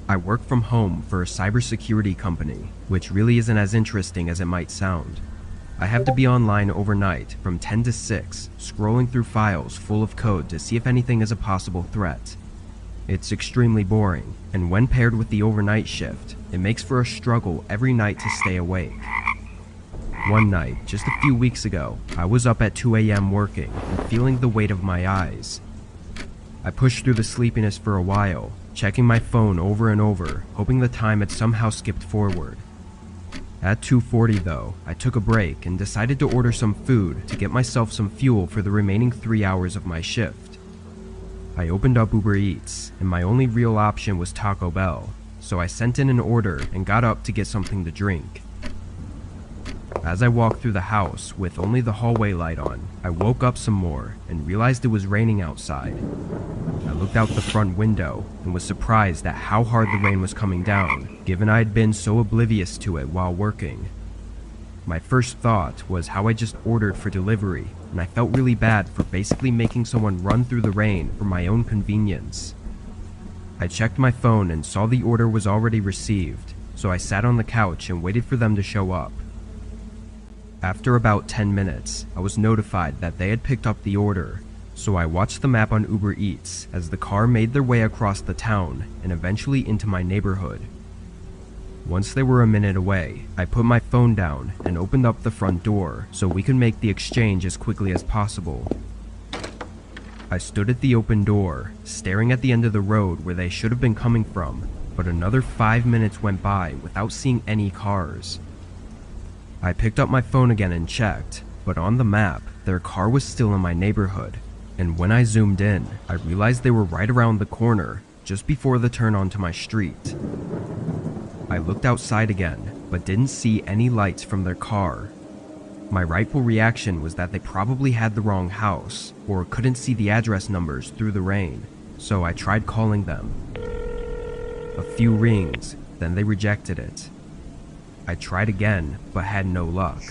I work from home for a cybersecurity company, which really isn't as interesting as it might sound. I have to be online overnight from 10 to 6, scrolling through files full of code to see if anything is a possible threat. It's extremely boring, and when paired with the overnight shift, it makes for a struggle every night to stay awake. One night, just a few weeks ago, I was up at 2 a.m. working and feeling the weight of my eyes. I pushed through the sleepiness for a while, checking my phone over and over, hoping the time had somehow skipped forward. At 2:40 though, I took a break and decided to order some food to get myself some fuel for the remaining 3 hours of my shift. I opened up Uber Eats, and my only real option was Taco Bell, so I sent in an order and got up to get something to drink. As I walked through the house with only the hallway light on, I woke up some more and realized it was raining outside. I looked out the front window and was surprised at how hard the rain was coming down, given I had been so oblivious to it while working. My first thought was how I just ordered for delivery, and I felt really bad for basically making someone run through the rain for my own convenience. I checked my phone and saw the order was already received, so I sat on the couch and waited for them to show up. After about 10 minutes, I was notified that they had picked up the order, so I watched the map on Uber Eats as the car made their way across the town and eventually into my neighborhood. Once they were a minute away, I put my phone down and opened up the front door so we could make the exchange as quickly as possible. I stood at the open door, staring at the end of the road where they should have been coming from, but another 5 minutes went by without seeing any cars. I picked up my phone again and checked, but on the map, their car was still in my neighborhood, and when I zoomed in, I realized they were right around the corner, just before the turn onto my street. I looked outside again, but didn't see any lights from their car. My rightful reaction was that they probably had the wrong house, or couldn't see the address numbers through the rain, so I tried calling them. A few rings, then they rejected it. I tried again, but had no luck.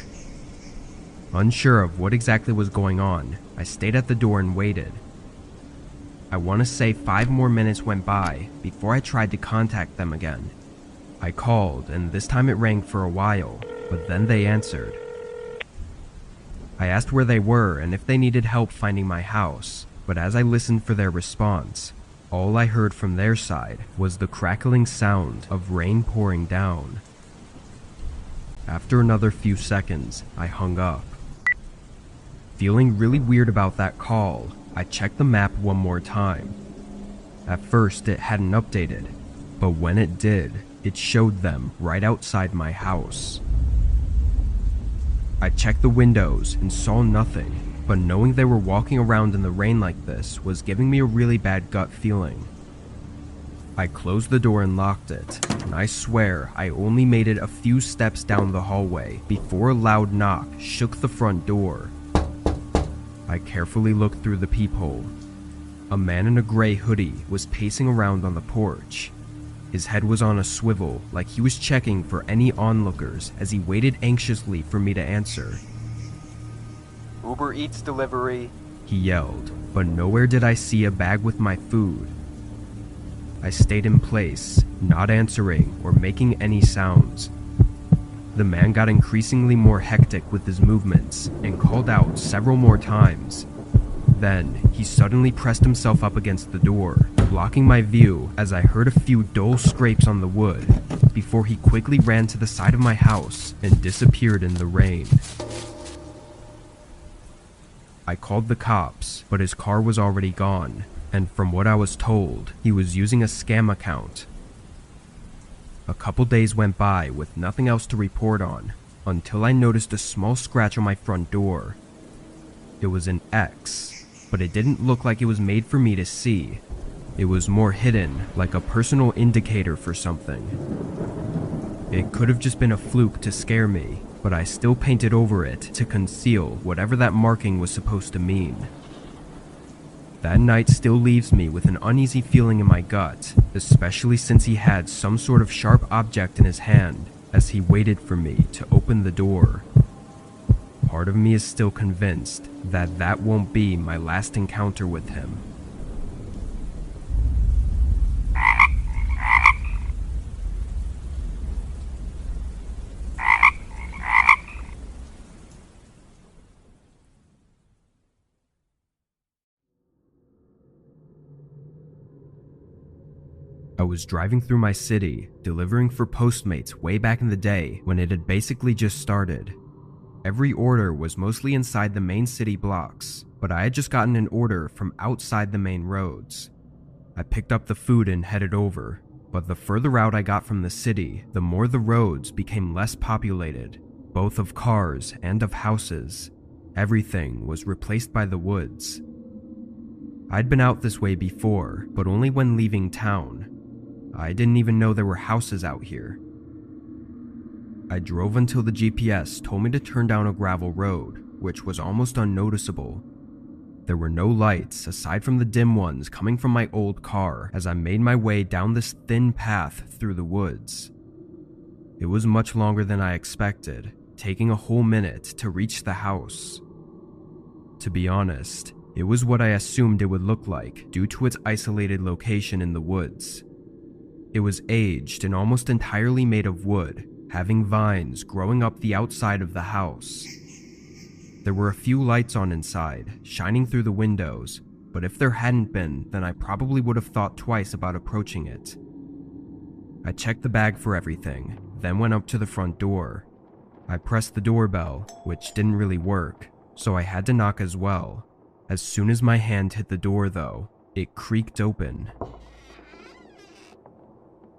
Unsure of what exactly was going on, I stayed at the door and waited. I want to say 5 more minutes went by before I tried to contact them again. I called, and this time it rang for a while, but then they answered. I asked where they were and if they needed help finding my house, but as I listened for their response, all I heard from their side was the crackling sound of rain pouring down. After another few seconds, I hung up. Feeling really weird about that call, I checked the map one more time. At first, it hadn't updated, but when it did, it showed them right outside my house. I checked the windows and saw nothing, but knowing they were walking around in the rain like this was giving me a really bad gut feeling. I closed the door and locked it, and I swear I only made it a few steps down the hallway before a loud knock shook the front door. I carefully looked through the peephole. A man in a gray hoodie was pacing around on the porch. His head was on a swivel, like he was checking for any onlookers as he waited anxiously for me to answer. Uber Eats delivery, he yelled, but nowhere did I see a bag with my food. I stayed in place, not answering or making any sounds. The man got increasingly more hectic with his movements and called out several more times. Then, he suddenly pressed himself up against the door, blocking my view as I heard a few dull scrapes on the wood, before he quickly ran to the side of my house and disappeared in the rain. I called the cops, but his car was already gone, and from what I was told, he was using a scam account. A couple days went by with nothing else to report on, until I noticed a small scratch on my front door. It was an X, but it didn't look like it was made for me to see. It was more hidden, like a personal indicator for something. It could have just been a fluke to scare me, but I still painted over it to conceal whatever that marking was supposed to mean. That night still leaves me with an uneasy feeling in my gut, especially since he had some sort of sharp object in his hand as he waited for me to open the door. Part of me is still convinced that that won't be my last encounter with him. I was driving through my city, delivering for Postmates way back in the day when it had basically just started. Every order was mostly inside the main city blocks, but I had just gotten an order from outside the main roads. I picked up the food and headed over, but the further out I got from the city, the more the roads became less populated, both of cars and of houses. Everything was replaced by the woods. I'd been out this way before, but only when leaving town. I didn't even know there were houses out here. I drove until the GPS told me to turn down a gravel road, which was almost unnoticeable. There were no lights aside from the dim ones coming from my old car as I made my way down this thin path through the woods. It was much longer than I expected, taking a whole minute to reach the house. To be honest, it was what I assumed it would look like due to its isolated location in the woods. It was aged and almost entirely made of wood, having vines growing up the outside of the house. There were a few lights on inside, shining through the windows, but if there hadn't been, then I probably would have thought twice about approaching it. I checked the bag for everything, then went up to the front door. I pressed the doorbell, which didn't really work, so I had to knock as well. As soon as my hand hit the door though, it creaked open.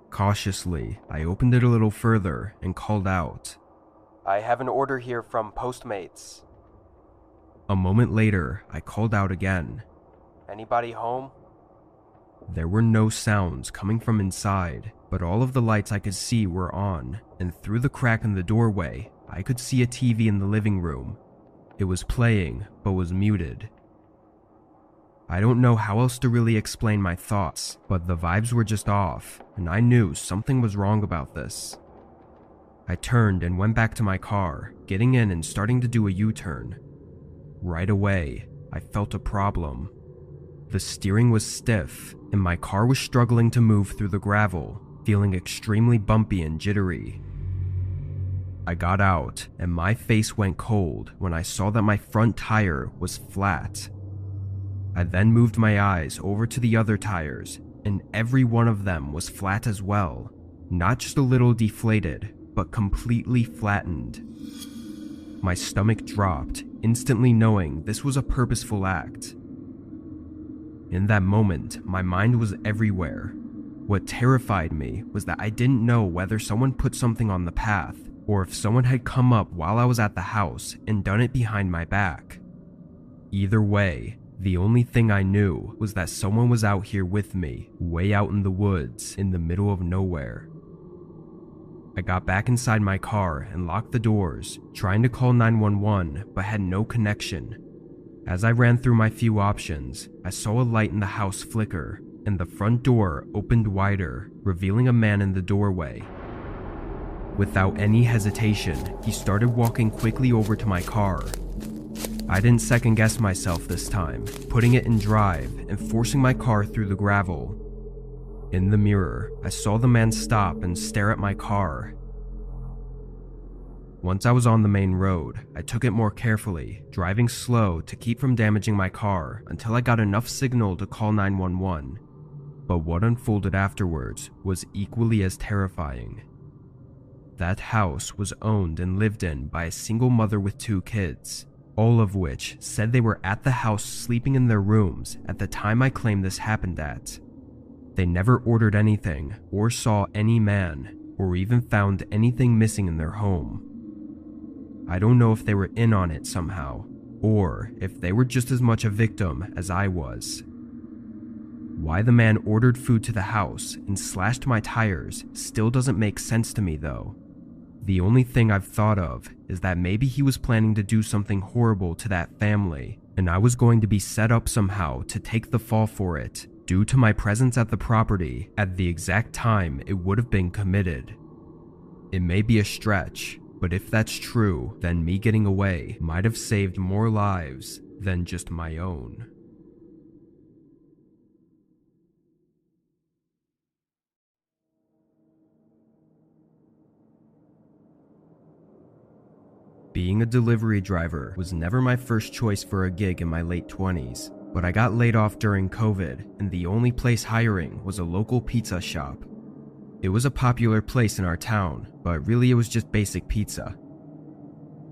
Cautiously, I opened it a little further and called out. I have an order here from Postmates. A moment later, I called out again. Anybody home? There were no sounds coming from inside, but all of the lights I could see were on, and through the crack in the doorway, I could see a TV in the living room. It was playing, but was muted. I don't know how else to really explain my thoughts, but the vibes were just off, and I knew something was wrong about this. I turned and went back to my car, getting in and starting to do a U-turn. Right away, I felt a problem. The steering was stiff, and my car was struggling to move through the gravel, feeling extremely bumpy and jittery. I got out, and my face went cold when I saw that my front tire was flat. I then moved my eyes over to the other tires, and every one of them was flat as well. Not just a little deflated, but completely flattened. My stomach dropped, instantly knowing this was a purposeful act. In that moment, my mind was everywhere. What terrified me was that I didn't know whether someone put something on the path, or if someone had come up while I was at the house and done it behind my back. Either way, the only thing I knew was that someone was out here with me, way out in the woods, in the middle of nowhere. I got back inside my car and locked the doors, trying to call 911, but had no connection. As I ran through my few options, I saw a light in the house flicker, and the front door opened wider, revealing a man in the doorway. Without any hesitation, he started walking quickly over to my car. I didn't second guess myself this time, putting it in drive and forcing my car through the gravel. In the mirror, I saw the man stop and stare at my car. Once I was on the main road, I took it more carefully, driving slow to keep from damaging my car until I got enough signal to call 911. But what unfolded afterwards was equally as terrifying. That house was owned and lived in by a single mother with 2 kids, all of which said they were at the house sleeping in their rooms at the time I claim this happened at. They never ordered anything or saw any man or even found anything missing in their home. I don't know if they were in on it somehow, or if they were just as much a victim as I was. Why the man ordered food to the house and slashed my tires still doesn't make sense to me though. The only thing I've thought of is that maybe he was planning to do something horrible to that family, and I was going to be set up somehow to take the fall for it, due to my presence at the property at the exact time it would have been committed. It may be a stretch, but if that's true, then me getting away might have saved more lives than just my own. Being a delivery driver was never my first choice for a gig in my late 20s. but I got laid off during COVID, and the only place hiring was a local pizza shop. It was a popular place in our town, but really it was just basic pizza.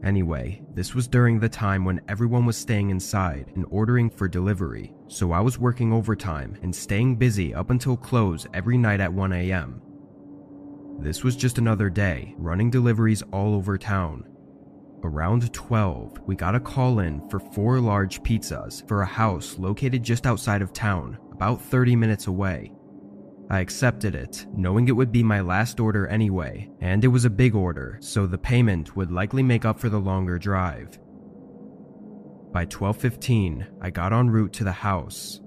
Anyway, this was during the time when everyone was staying inside and ordering for delivery, so I was working overtime and staying busy up until close every night at 1 a.m. This was just another day, running deliveries all over town. Around 12, we got a call in for 4 large pizzas for a house located just outside of town, about 30 minutes away. I accepted it, knowing it would be my last order anyway, and it was a big order, so the payment would likely make up for the longer drive. By 12:15, I got en route to the house.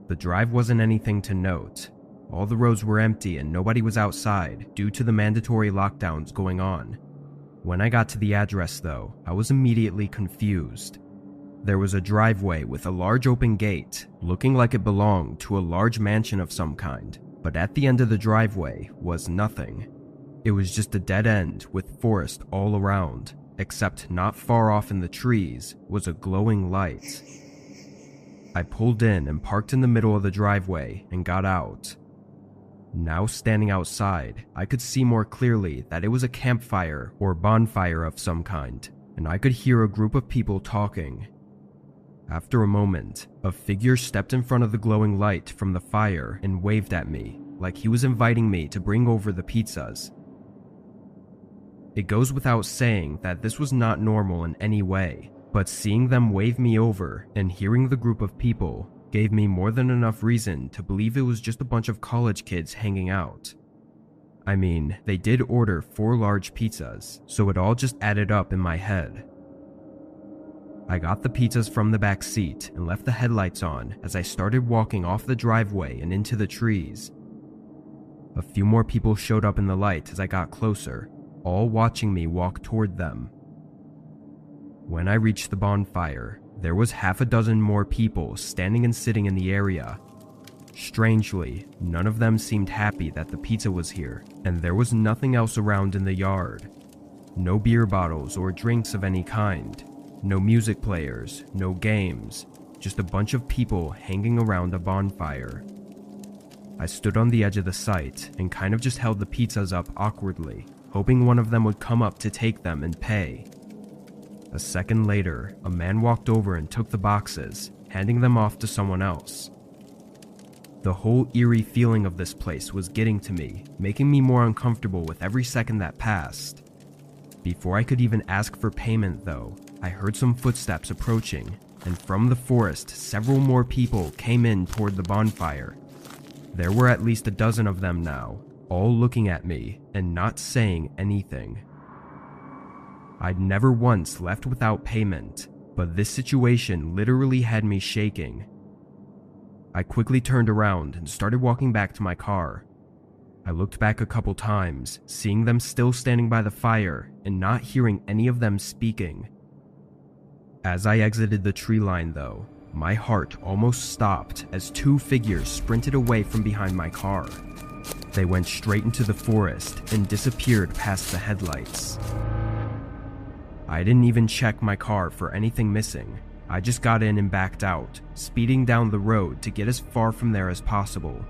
The drive wasn't anything to note. All the roads were empty and nobody was outside due to the mandatory lockdowns going on. When I got to the address though, I was immediately confused. There was a driveway with a large open gate, looking like it belonged to a large mansion of some kind, but at the end of the driveway was nothing. It was just a dead end with forest all around, except not far off in the trees was a glowing light. I pulled in and parked in the middle of the driveway and got out. Now standing outside, I could see more clearly that it was a campfire or bonfire of some kind, and I could hear a group of people talking. After a moment, a figure stepped in front of the glowing light from the fire and waved at me, like he was inviting me to bring over the pizzas. It goes without saying that this was not normal in any way, but seeing them wave me over and hearing the group of people gave me more than enough reason to believe it was just a bunch of college kids hanging out. I mean, they did order 4 large pizzas, so it all just added up in my head. I got the pizzas from the back seat and left the headlights on as I started walking off the driveway and into the trees. A few more people showed up in the light as I got closer, all watching me walk toward them. When I reached the bonfire, there was half a dozen more people standing and sitting in the area. Strangely, none of them seemed happy that the pizza was here, and there was nothing else around in the yard. No beer bottles or drinks of any kind. No music players, no games, just a bunch of people hanging around a bonfire. I stood on the edge of the site and kind of just held the pizzas up awkwardly, hoping one of them would come up to take them and pay. A second later, a man walked over and took the boxes, handing them off to someone else. The whole eerie feeling of this place was getting to me, making me more uncomfortable with every second that passed. Before I could even ask for payment though, I heard some footsteps approaching, and from the forest several more people came in toward the bonfire. There were at least a dozen of them now, all looking at me and not saying anything. I'd never once left without payment, but this situation literally had me shaking. I quickly turned around and started walking back to my car. I looked back a couple times, seeing them still standing by the fire and not hearing any of them speaking. As I exited the tree line though, my heart almost stopped as 2 figures sprinted away from behind my car. They went straight into the forest and disappeared past the headlights. I didn't even check my car for anything missing. I just got in and backed out, speeding down the road to get as far from there as possible.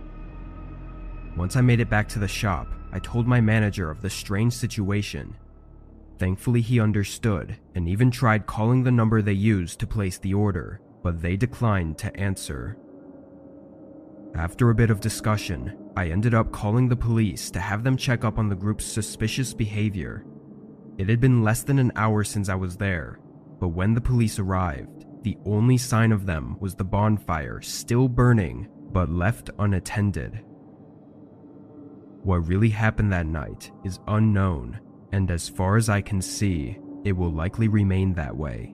Once I made it back to the shop, I told my manager of the strange situation. Thankfully, he understood and even tried calling the number they used to place the order, but they declined to answer. After a bit of discussion, I ended up calling the police to have them check up on the group's suspicious behavior. It had been less than an hour since I was there, but when the police arrived, the only sign of them was the bonfire still burning but left unattended. What really happened that night is unknown, and as far as I can see, it will likely remain that way.